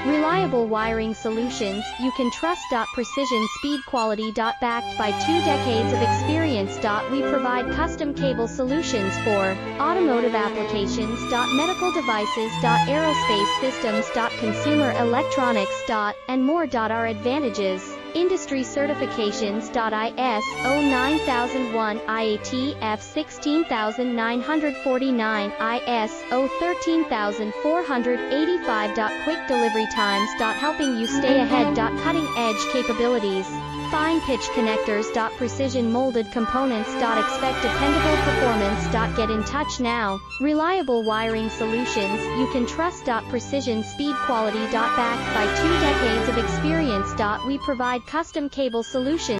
Reliable wiring solutions you can trust. Precision speed quality. Backed by 2 decades of experience. We provide custom cable solutions for automotive applications. Medical devices. Aerospace systems. Consumer electronics. And more. Our advantages: industry certifications. ISO 9001, IATF 16949, ISO 13485. Quick delivery times. Helping you stay ahead. Cutting edge capabilities. Fine pitch connectors. Precision molded components. Expect dependable performance. Get in touch now. Reliable wiring solutions you can trust. Precision speed quality. Backed by 2 decades of experience. We provide custom cable solutions.